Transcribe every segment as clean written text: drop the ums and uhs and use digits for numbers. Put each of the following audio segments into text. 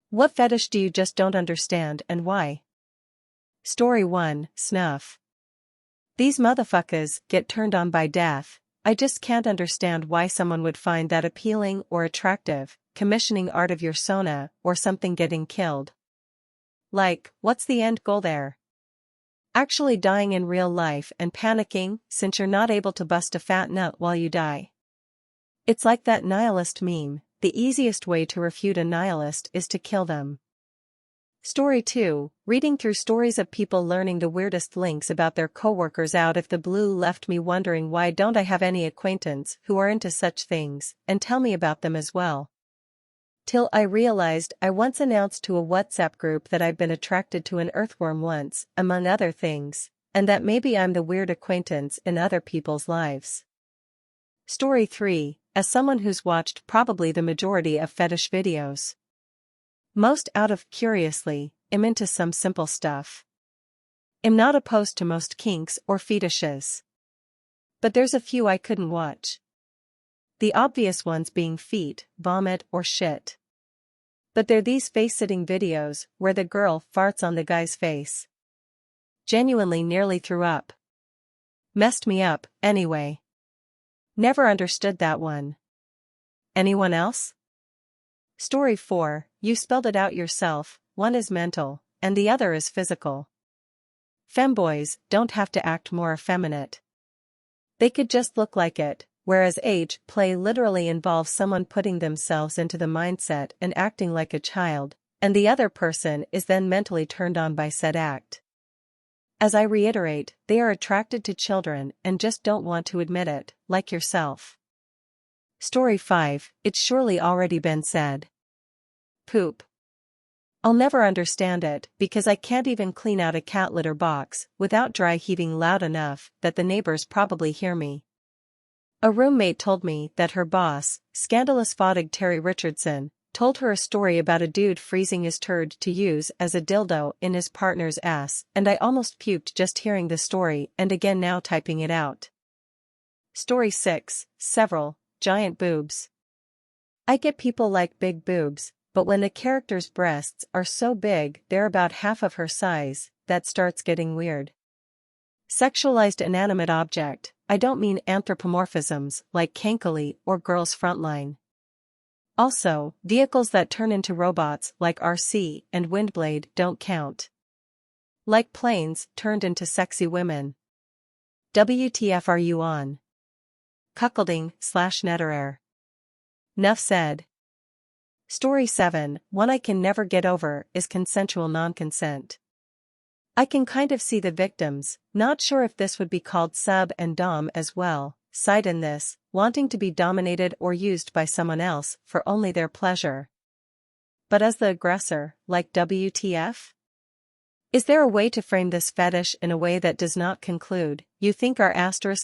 What fetish do you just don't understand and why? Story 1, Snuff. These motherfuckers get turned on by death. I just can't understand why someone would find that appealing or attractive, commissioning art of your sauna, or something getting killed. Like, what's the end goal there? Actually dying in real life and panicking since you're not able to bust a fat nut while you die. It's like that nihilist meme, the easiest way to refute a nihilist is to kill them. Story 2, reading through stories of people learning the weirdest links about their coworkers out of the blue left me wondering why don't I have any acquaintance who are into such things, and tell me about them as well. Till I realized I once announced to a WhatsApp group that I've been attracted to an earthworm once, among other things, and that maybe I'm the weird acquaintance in other people's lives. Story 3, as someone who's watched probably the majority of fetish videos. Most out of curiously, am into some simple stuff. Am not opposed to most kinks or fetishes. But there's a few I couldn't watch. The obvious ones being feet, vomit or shit. But they're these face-sitting videos where the girl farts on the guy's face. Genuinely nearly threw up. Messed me up, anyway. Never understood that one. Anyone else? Story 4, you spelled it out yourself, one is mental, and the other is physical. Femboys don't have to act more effeminate. They could just look like it, whereas age play literally involves someone putting themselves into the mindset and acting like a child, and the other person is then mentally turned on by said act. As I reiterate, they are attracted to children and just don't want to admit it, like yourself. Story 5, it's surely already been said. Poop. I'll never understand it because I can't even clean out a cat litter box without dry heaving loud enough that the neighbors probably hear me. A roommate told me that her boss, scandalous foddig Terry Richardson, told her a story about a dude freezing his turd to use as a dildo in his partner's ass, and I almost puked just hearing the story and again now typing it out. Story 6, several. Giant boobs. I get people like big boobs, but when the character's breasts are so big they're about half of her size, that starts getting weird. Sexualized inanimate object, I don't mean anthropomorphisms like Kankali or Girls Frontline. Also, vehicles that turn into robots like RC and Windblade don't count. Like planes turned into sexy women. WTF are you on? Cuckolding/Netterer. Nuff said. Story 7, one I can never get over is consensual non-consent. I can kind of see the victims, not sure if this would be called sub and dom as well, side in this, wanting to be dominated or used by someone else for only their pleasure. But as the aggressor, like WTF? Is there a way to frame this fetish in a way that does not conclude, you think our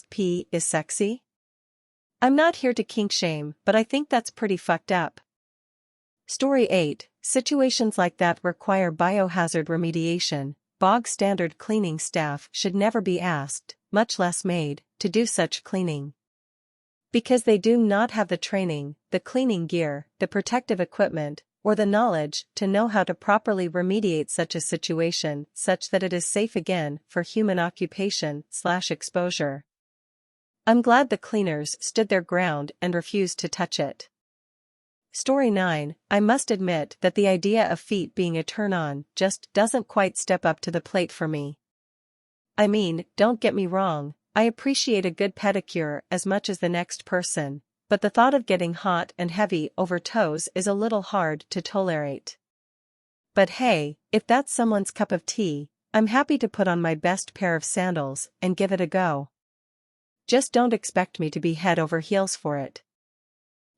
*P is sexy? I'm not here to kink shame, but I think that's pretty fucked up. Story 8, situations like that require biohazard remediation. Bog standard cleaning staff should never be asked, much less made, to do such cleaning. Because they do not have the training, the cleaning gear, the protective equipment, or the knowledge to know how to properly remediate such a situation such that it is safe again for human occupation/exposure. I'm glad the cleaners stood their ground and refused to touch it. Story 9, I must admit that the idea of feet being a turn-on just doesn't quite step up to the plate for me. I mean, don't get me wrong, I appreciate a good pedicure as much as the next person, but the thought of getting hot and heavy over toes is a little hard to tolerate. But hey, if that's someone's cup of tea, I'm happy to put on my best pair of sandals and give it a go. Just don't expect me to be head over heels for it.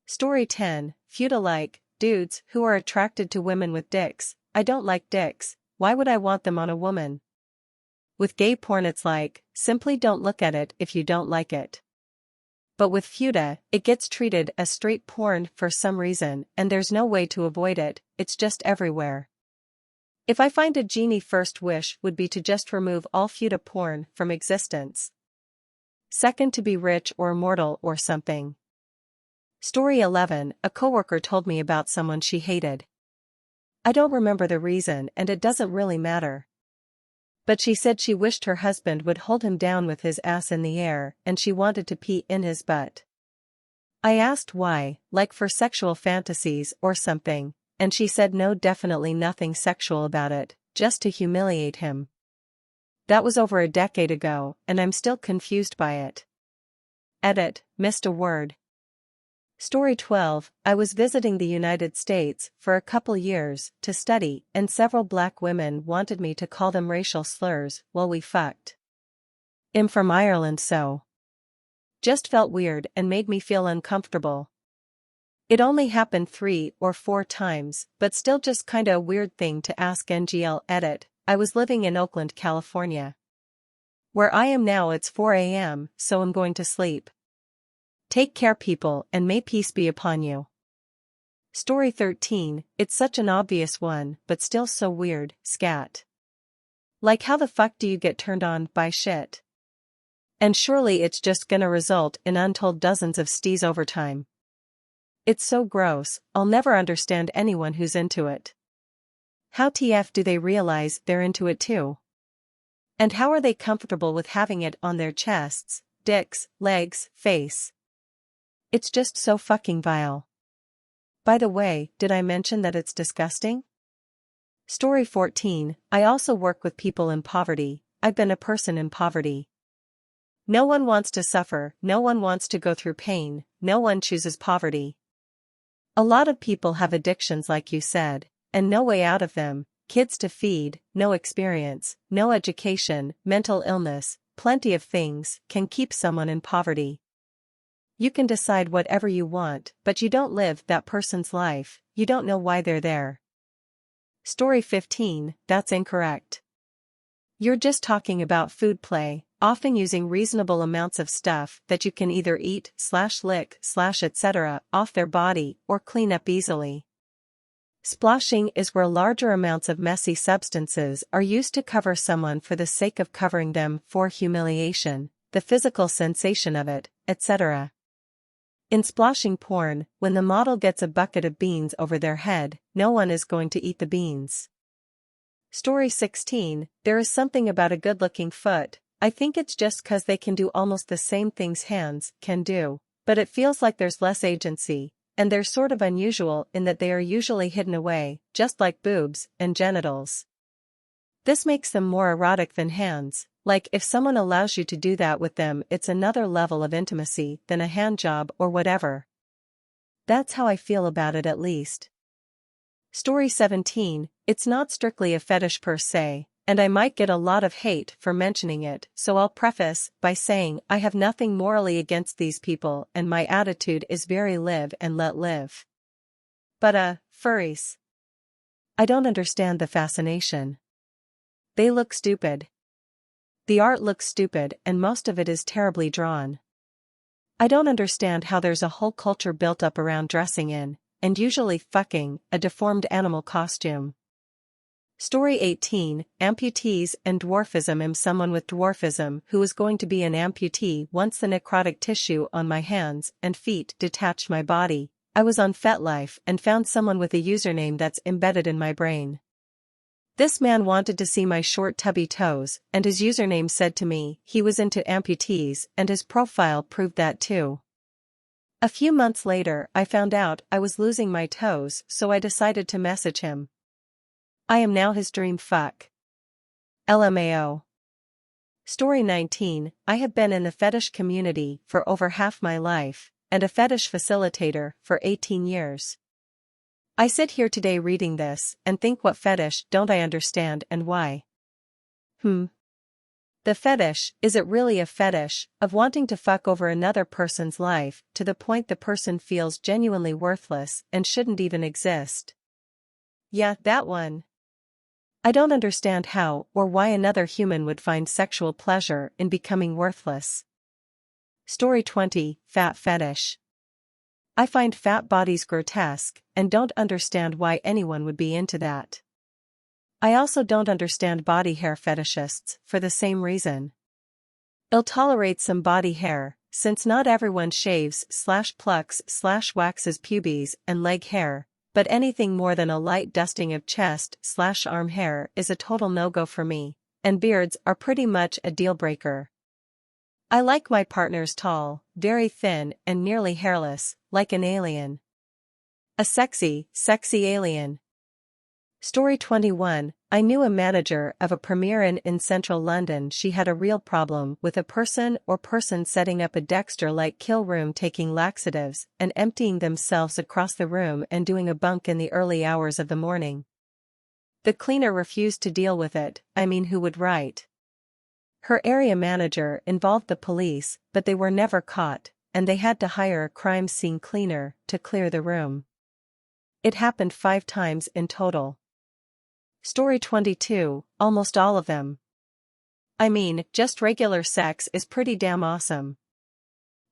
Story 10, feud-alike, dudes who are attracted to women with dicks. I don't like dicks, why would I want them on a woman? With gay porn it's like, simply don't look at it if you don't like it. But with feuda, it gets treated as straight porn for some reason and there's no way to avoid it, it's just everywhere. If I find a genie, first wish would be to just remove all feuda porn from existence. Second, to be rich or immortal or something. Story 11, a coworker told me about someone she hated. I don't remember the reason and it doesn't really matter. But she said she wished her husband would hold him down with his ass in the air and she wanted to pee in his butt. I asked why, like for sexual fantasies or something, and she said no, definitely nothing sexual about it, just to humiliate him. That was over a decade ago, and I'm still confused by it. Edit, missed a word. Story 12, I was visiting the United States for a couple years to study and several black women wanted me to call them racial slurs while we fucked. I'm from Ireland, so just felt weird and made me feel uncomfortable. It only happened 3 or 4 times, but still just kinda a weird thing to ask. NGL. Edit, I was living in Oakland, California. Where I am now it's 4 a.m., so I'm going to sleep. Take care people and may peace be upon you. Story 13, it's such an obvious one but still so weird, scat. Like how the fuck do you get turned on by shit? And surely it's just gonna result in untold dozens of stees over time. It's so gross, I'll never understand anyone who's into it. How TF do they realize they're into it too? And how are they comfortable with having it on their chests, dicks, legs, face? It's just so fucking vile. By the way, did I mention that it's disgusting? Story 14, I also work with people in poverty. I've been a person in poverty. No one wants to suffer, no one wants to go through pain, no one chooses poverty. A lot of people have addictions like you said, and no way out of them, kids to feed, no experience, no education, mental illness, plenty of things can keep someone in poverty. You can decide whatever you want, but you don't live that person's life, you don't know why they're there. Story 15, that's incorrect. You're just talking about food play, often using reasonable amounts of stuff that you can either eat, lick, etc. off their body or clean up easily. Splashing is where larger amounts of messy substances are used to cover someone for the sake of covering them for humiliation, the physical sensation of it, etc. In splashing porn, when the model gets a bucket of beans over their head, no one is going to eat the beans. Story 16, there is something about a good-looking foot, I think it's just 'cause they can do almost the same things hands can do, but it feels like there's less agency, and they're sort of unusual in that they are usually hidden away, just like boobs and genitals. This makes them more erotic than hands, like if someone allows you to do that with them it's another level of intimacy than a hand job or whatever. That's how I feel about it at least. Story 17, it's not strictly a fetish per se, and I might get a lot of hate for mentioning it, so I'll preface by saying I have nothing morally against these people and my attitude is very live and let live. But furries. I don't understand the fascination. They look stupid. The art looks stupid and most of it is terribly drawn. I don't understand how there's a whole culture built up around dressing in, and usually fucking, a deformed animal costume. Story 18, amputees and dwarfism. I'm someone with dwarfism who is going to be an amputee once the necrotic tissue on my hands and feet detached my body. I was on FetLife and found someone with a username that's embedded in my brain. This man wanted to see my short tubby toes, and his username said to me he was into amputees and his profile proved that too. A few months later I found out I was losing my toes, so I decided to message him. I am now his dream fuck. LMAO. Story 19, I have been in the fetish community for over half my life, and a fetish facilitator for 18 years. I sit here today reading this and think, what fetish don't I understand and why? The fetish, is it really a fetish, of wanting to fuck over another person's life to the point the person feels genuinely worthless and shouldn't even exist? Yeah, that one. I don't understand how or why another human would find sexual pleasure in becoming worthless. Story 20, fat fetish. I find fat bodies grotesque, and don't understand why anyone would be into that. I also don't understand body hair fetishists, for the same reason. I'll tolerate some body hair, since not everyone shaves/plucks/waxes pubes and leg hair, but anything more than a light dusting of chest/arm hair is a total no-go for me, and beards are pretty much a deal-breaker. I like my partners tall, very thin and nearly hairless, like an alien. A sexy alien. Story 21. I knew a manager of a premier inn in central London. She had a real problem with a person setting up a Dexter-like kill room, taking laxatives and emptying themselves across the room and doing a bunk in the early hours of the morning. The cleaner refused to deal with it. Who would write? Her area manager involved the police, but they were never caught, and they had to hire a crime scene cleaner to clear the room. It happened 5 times in total. Story 22. Almost all of them. Just regular sex is pretty damn awesome.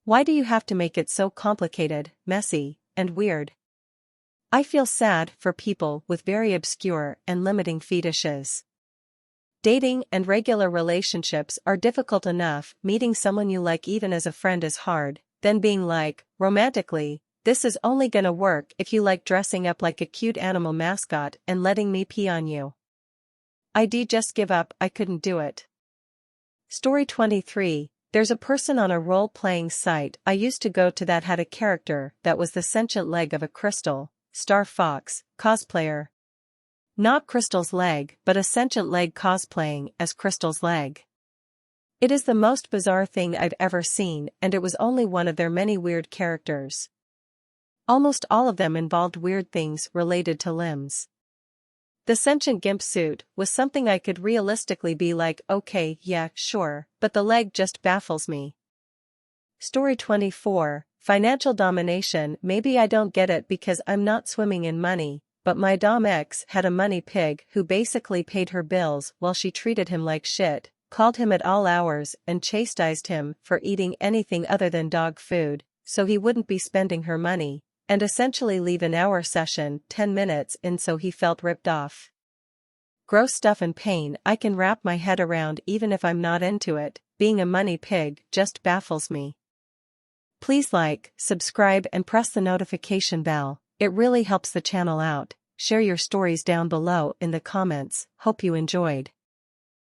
Why do you have to make it so complicated, messy, and weird? I feel sad for people with very obscure and limiting fetishes. Dating and regular relationships are difficult enough. Meeting someone you like even as a friend is hard, then being like, romantically, this is only gonna work if you like dressing up like a cute animal mascot and letting me pee on you. I'd just give up. I couldn't do it. Story 23. There's a person on a role-playing site I used to go to that had a character that was the sentient leg of a Crystal, Star Fox, cosplayer. Not Crystal's leg, but a sentient leg cosplaying as Crystal's leg. It is the most bizarre thing I've ever seen, and it was only one of their many weird characters. Almost all of them involved weird things related to limbs. The sentient gimp suit was something I could realistically be like, okay, yeah, sure, but the leg just baffles me. Story 24. Financial domination. Maybe I don't get it because I'm not swimming in money, but my dom ex had a money pig who basically paid her bills while she treated him like shit, called him at all hours and chastised him for eating anything other than dog food, so he wouldn't be spending her money, and essentially leave an hour session 10 minutes in so he felt ripped off. Gross stuff and pain I can wrap my head around even if I'm not into it. Being a money pig just baffles me. Please like, subscribe and press the notification bell, it really helps the channel out. Share your stories down below in the comments. Hope you enjoyed.